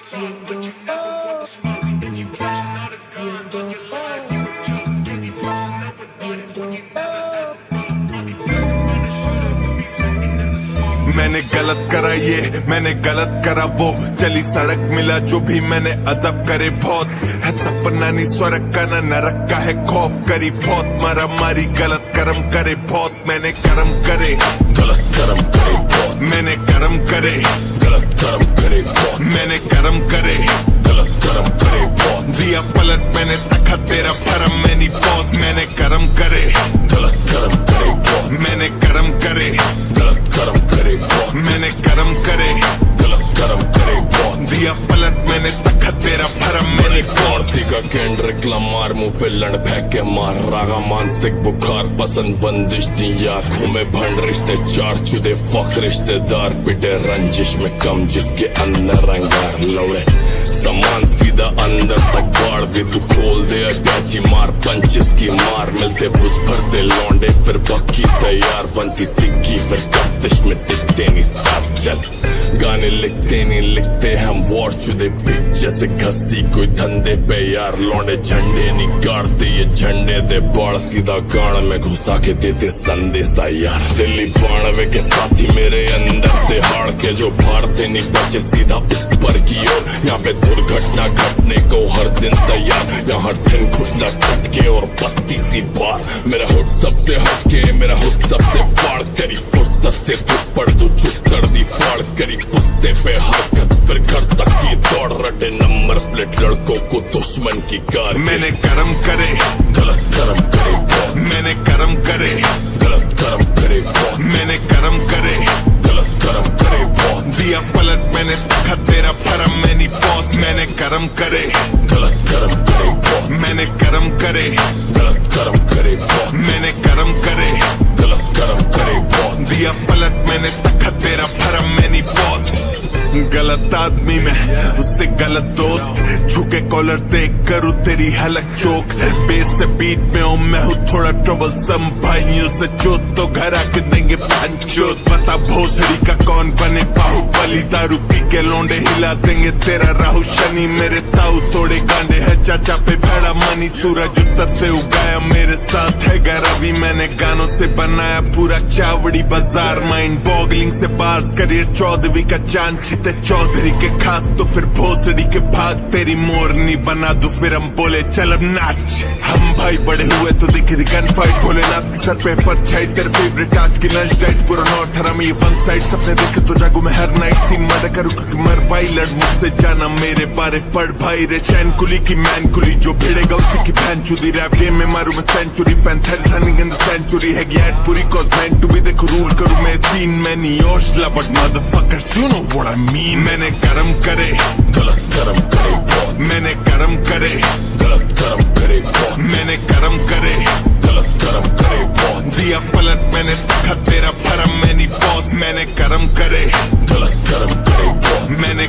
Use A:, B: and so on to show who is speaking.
A: मैंने गलत करा ये, मैंने गलत करा वो, चली सड़क मिला जो भी मैंने अदब करे बहुत, है सपना नहीं स्वर्ग का ना नरक का है खौफ करी बहुत, मारा मारी गलत कर्म करे बहुत, मैंने कर्म करे गलत कर्म करे बहुत, मैंने कर्म करे गलत कर्म करे बहुत, मैंने कर्म करे गलत कर्म करे बहुत, दिया पलट मैंने तखा तेरा भरम में नहीं पौस, मैंने कर्म करे गलत कर्म करे बहुत, मैंने कर्म करे गलत कर्म करे बहुत, मैंने कर्म करे गलत कर्म करे बहुत, दिया पलट मैंने तखा तेरा भरम में नहीं पौस।
B: का केंड्रिक लमार मुंह पे लड़ फेंके मार, रागा मानसिक बुखार पसंद बंदिश दी यार, घूमे भंड रिश्ते चार चुदे फक रिश्तेदार, पिटे रंजिश में कम जिसके अंदर रंगार, लौड़े सामान सीधा अंदर तक गाड़ दे, तू खोल दे अटैची मार पंचिस की मार, मिलते बुस भरते लौंडे फिर बक्की तैयार, बनती तिक्की फिर कफ्तिश में दिखते नहीं साथ चल, गाने लिखते नहीं लिखते हम वॉर चुदे बिक जैसे घसती कोई धंधे पे यार, लौंडे झंडे नहीं गाड़ते ये झंडे दे बाढ़, सीधा गाड़ में घुसा के देते संदेशा यार, दिल्ली बाणवे के साथी मेरे अंदर तिहाड़ के जो भारते नहीं बचे सीधा ऊपर की ओर, यहाँ पे दुर्घटना घटने को हर दिन तैयार, यहाँ दिन घुटना कटके और 32 बार, मेरा हुड सबसे हटके मेरा हुड सबसे फाड़ करी, फुर्सत से पड़ दू चुप कर दी फाड़ करी, पुस्ते पे हरकत फिर घर तक की दौड़, रटे नंबर प्लेट लड़कों को दुश्मन की कार,
A: मैंने कर्म करे
B: गलत कर्म करे बहुत,
A: मैंने कर्म करे
B: गलत कर्म करे बहुत,
A: मैंने कर्म करे
B: गलत कर्म करे बहुत,
A: दिया पलट मैंने तखा तेरा भरम में नहीं पौस, मैंने कर्म करे
B: गलत कर्म करे बहुत,
A: मैंने कर्म करे
B: गलत कर्म करे बहुत,
A: मैंने कर्म करे
B: गलत कर्म करे बहुत,
A: दिया पलट मैंने तखा तेरा भरम में नहीं पौस, गलत आदमी में उससे गलत दोस्त, झुके कॉलर देख करूँ तेरी हलक चोक, बेस से बीट में हूँ मैं हूँ थोड़ा ट्रबल सम, भाइयों से चोट तो घर आके देंगे पंचोत, बता भोसड़ी का कौन बने बाहुबली, दारू पी के लौंडे हिला देंगे तेरा राहु शनि, मेरे ताऊ थोड़े गांडे है चाचा पे भेड़ा मनी, सूरज उत्तर से उगाया मेरे साथ है रवि, मैंने गानों से बनाया पूरा चावड़ी बाजार, माइंड बॉगलिंग से बार्स करियर 14वीं का चांद, चीते चौधरी के खास तो फिर भोसड़ी के भाग, तेरी मोरनी बना दू फिर हम बोले चल अब नाच, हम भाई बड़े हुए तो दिखी थी गन फाइट, भोलेनाथ के सर पे परछाई, तेरे फेवरेट आज की लंच डाइट, पूरा नॉर्थ हरा में ये वन साइड, सपने देखे तो जागू मैं हर नाइट, सीन मर्डर करूँ क्योंकि मर भाई, लड़ मुझसे जाना मेरे बारे पढ़ भाई रे, चैन कुली की मैन कुली जो भिड़ेगा उसी की फैन चुदी, रैप गेम में मारू मैं century, panther running in the century है गैट पूरी कॉज मैन टू बी, देखो रूल करूँ मैं सीन में नहीं ओशला but motherfuckers you know what I mean, मैंने कर्म करे
B: गलत कर्म करे बहुत,
A: मैंने कर्म करे
B: गलत कर्म करे बहुत,
A: मैंने कर्म करे
B: गलत कर्म करे बहुत,
A: दिया पलट मैंने तखा तेरा भरम में नहीं पौस, मैंने कर्म करे
B: गलत कर्म करे बहुत,
A: मैंने